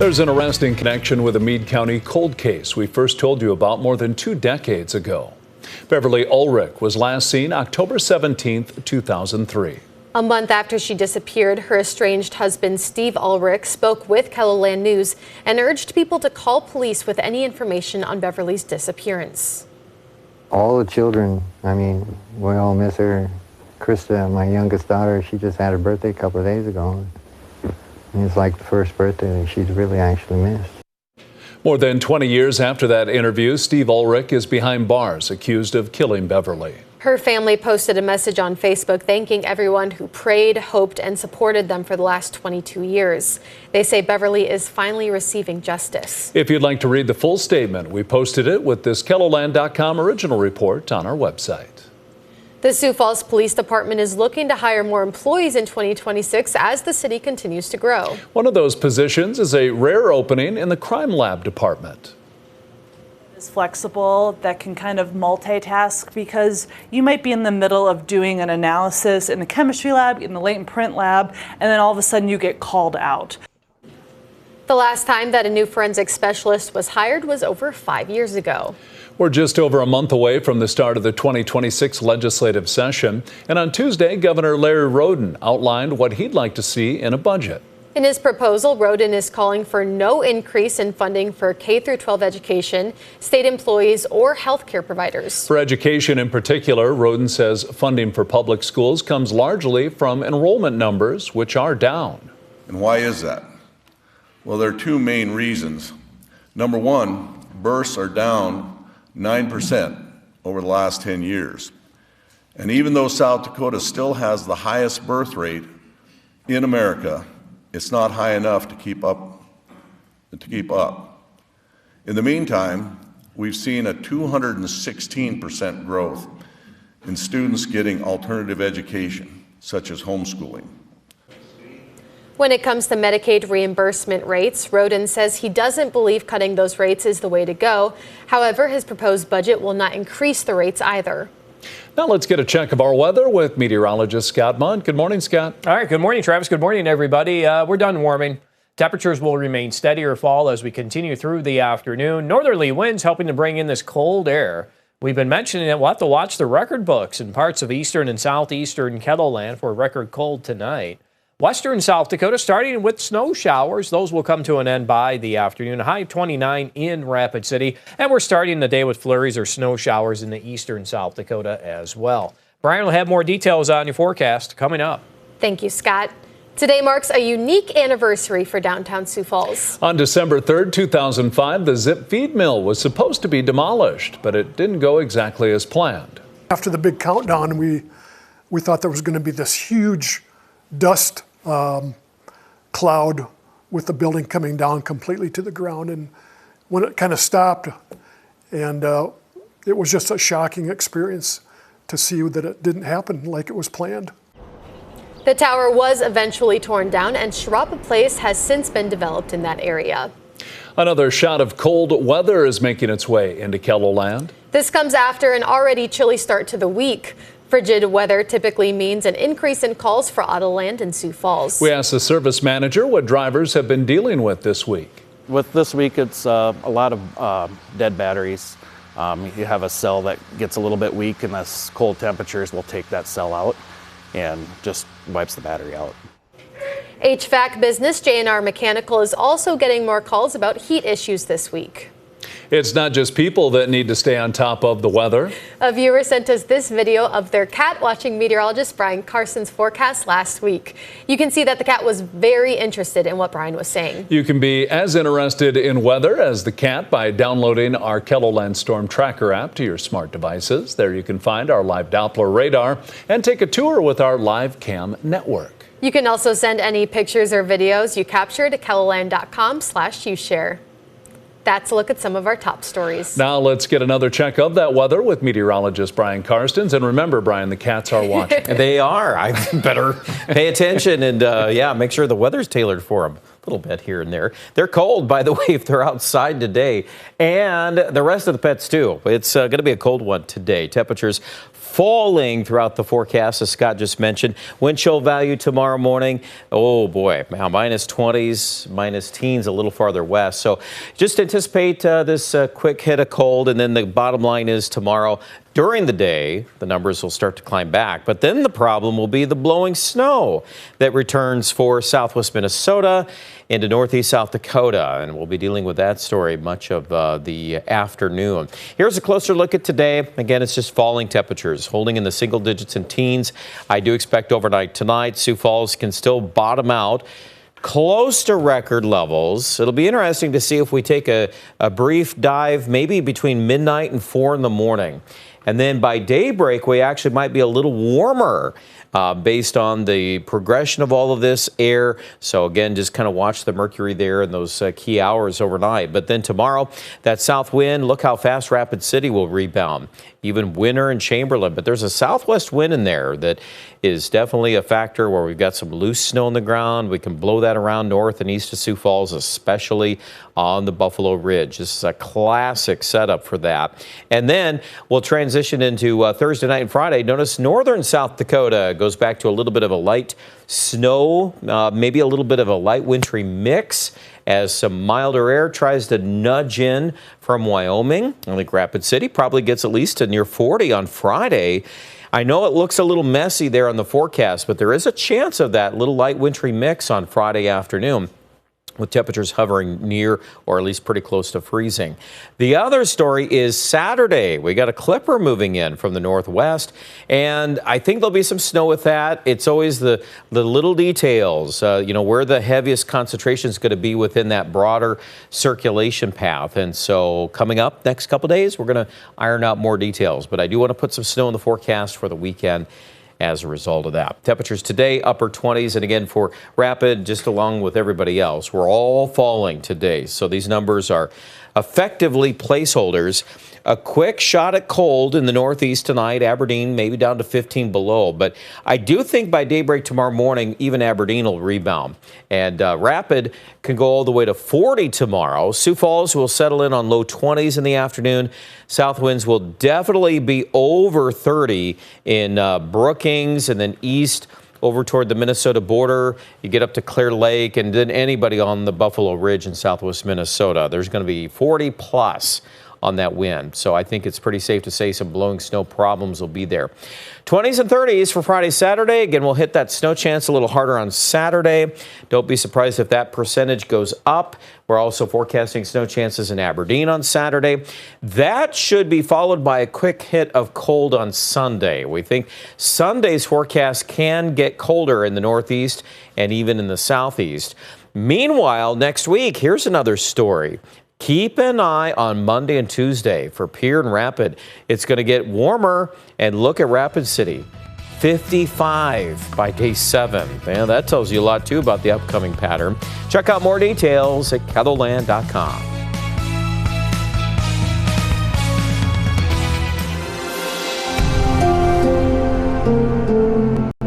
There's an arrest in connection with a Meade County cold case we first told you about more than 2 decades ago. Beverly Ulrich was last seen October 17, 2003. A month after she disappeared, her estranged husband, Steve Ulrich, spoke with KELOLAND News and urged people to call police with any information on Beverly's disappearance. All the children, we all miss her. Krista, my youngest daughter, she just had her birthday a couple of days ago. And it's like the first birthday that she's really actually missed. More than 20 years after that interview, Steve Ulrich is behind bars, accused of killing Beverly. Her family posted a message on Facebook thanking everyone who prayed, hoped, and supported them for the last 22 years. They say Beverly is finally receiving justice. If you'd like to read the full statement, we posted it with this KELOLAND.com original report on our website. The Sioux Falls Police Department is looking to hire more employees in 2026 as the city continues to grow. One of those positions is a rare opening in the crime lab department. Is flexible, that can kind of multitask, because you might be in the middle of doing an analysis in the chemistry lab, in the latent print lab, and then all of a sudden you get called out. The last time that a new forensic specialist was hired was over 5 years ago. We're just over a month away from the start of the 2026 legislative session, and on Tuesday, Governor Larry Roden outlined what he'd like to see in a budget. In his proposal, Roden is calling for no increase in funding for K-12 education, state employees, or health care providers. For education in particular, Roden says funding for public schools comes largely from enrollment numbers, which are down. And why is that? Well, there are two main reasons. Number one, births are down 9% over the last 10 years. And even though South Dakota still has the highest birth rate in America, it's not high enough to keep up. In the meantime, we've seen a 216% growth in students getting alternative education, such as homeschooling. When it comes to Medicaid reimbursement rates, Roden says he doesn't believe cutting those rates is the way to go. However, his proposed budget will not increase the rates either. Now let's get a check of our weather with meteorologist Scott Mudd. Good morning, Scott. All right. Good morning, Travis. Good morning, everybody. We're done warming. Temperatures will remain steady or fall as we continue through the afternoon. Northerly winds helping to bring in this cold air. We've been mentioning it. We'll have to watch the record books in parts of eastern and southeastern KELOLAND for record cold tonight. Western South Dakota starting with snow showers. Those will come to an end by the afternoon. High 29 in Rapid City. And we're starting the day with flurries or snow showers in the eastern South Dakota as well. Brian will have more details on your forecast coming up. Thank you, Scott. Today marks a unique anniversary for downtown Sioux Falls. On December 3rd, 2005, the Zip feed mill was supposed to be demolished, but it didn't go exactly as planned. After the big countdown, we thought there was going to be this huge dust cloud with the building coming down completely to the ground. And when it kind of stopped, and it was just a shocking experience to see that it didn't happen like it was planned. The tower was eventually torn down, and Sharapa Place has since been developed in that area. Another shot of cold weather is making its way into KELOLAND. This comes after an already chilly start to the week. Frigid weather typically means an increase in calls for Autoland in Sioux Falls. We asked the service manager what drivers have been dealing with this week. With this week, it's a lot of dead batteries. You have a cell that gets a little bit weak, and this cold temperatures will take that cell out and just wipes the battery out. HVAC business J&R Mechanical is also getting more calls about heat issues this week. It's not just people that need to stay on top of the weather. A viewer sent us this video of their cat watching meteorologist Brian Carson's forecast last week. You can see that the cat was very interested in what Brian was saying. You can be as interested in weather as the cat by downloading our KELOLAND Storm Tracker app to your smart devices. There you can find our live Doppler radar and take a tour with our live cam network. You can also send any pictures or videos you captured to KELOLAND.com/ushare. That's a look at some of our top stories. Now let's get another check of that weather with meteorologist Brian Karstens. And remember, Brian, the cats are watching. They are. I better pay attention and, make sure the weather's tailored for them. A little bit here and there. They're cold, by the way, if they're outside today. And the rest of the pets, too. It's going to be a cold one today. Temperatures falling throughout the forecast, as Scott just mentioned. Wind chill value tomorrow morning, oh boy, minus 20s, minus teens a little farther west. So just anticipate this quick hit of cold, and then the bottom line is tomorrow, during the day, the numbers will start to climb back. But then the problem will be the blowing snow that returns for southwest Minnesota into northeast South Dakota. And we'll be dealing with that story much of the afternoon. Here's a closer look at today. Again, it's just falling temperatures, holding in the single digits and teens. I do expect overnight tonight, Sioux Falls can still bottom out close to record levels. It'll be interesting to see if we take a brief dive maybe between midnight and 4 in the morning. And then by daybreak, we actually might be a little warmer based on the progression of all of this air. So again, just kind of watch the mercury there in those key hours overnight. But then tomorrow, that south wind, look how fast Rapid City will rebound. Even Winter and Chamberlain. But there's a southwest wind in there that is definitely a factor where we've got some loose snow on the ground. We can blow that around north and east of Sioux Falls, especially on the Buffalo Ridge. This is a classic setup for that. And then we'll transition into Thursday night and Friday. Notice northern South Dakota goes back to a little bit of a light snow, maybe a little bit of a light wintry mix as some milder air tries to nudge in from Wyoming. I think Rapid City probably gets at least to near 40 on Friday. I know it looks a little messy there on the forecast, but there is a chance of that little light wintry mix on Friday afternoon, with temperatures hovering near or at least pretty close to freezing. The other story is Saturday. We got a clipper moving in from the northwest, and I think there'll be some snow with that. It's always the little details, where the heaviest concentration is going to be within that broader circulation path. And so coming up next couple days, we're going to iron out more details. But I do want to put some snow in the forecast for the weekend as a result of that. Temperatures today, upper 20s. And again, for Rapid, just along with everybody else, we're all falling today. So these numbers are effectively placeholders. A quick shot at cold in the northeast tonight. Aberdeen maybe down to 15 below. But I do think by daybreak tomorrow morning, even Aberdeen will rebound. And Rapid can go all the way to 40 tomorrow. Sioux Falls will settle in on low 20s in the afternoon. South winds will definitely be over 30 in Brookings, and then east over toward the Minnesota border. You get up to Clear Lake, and then anybody on the Buffalo Ridge in southwest Minnesota. There's going to be 40 plus on that wind. So I think it's pretty safe to say some blowing snow problems will be there. 20s and 30s for Friday, Saturday. Again, we'll hit that snow chance a little harder on Saturday. Don't be surprised if that percentage goes up. We're also forecasting snow chances in Aberdeen on Saturday. That should be followed by a quick hit of cold on Sunday. We think Sunday's forecast can get colder in the northeast and even in the southeast. Meanwhile, next week, here's another story. Keep an eye on Monday and Tuesday for Pierre and Rapid. It's going to get warmer, and look at Rapid City, 55 by day 7. Man, that tells you a lot, too, about the upcoming pattern. Check out more details at KELOLAND.com.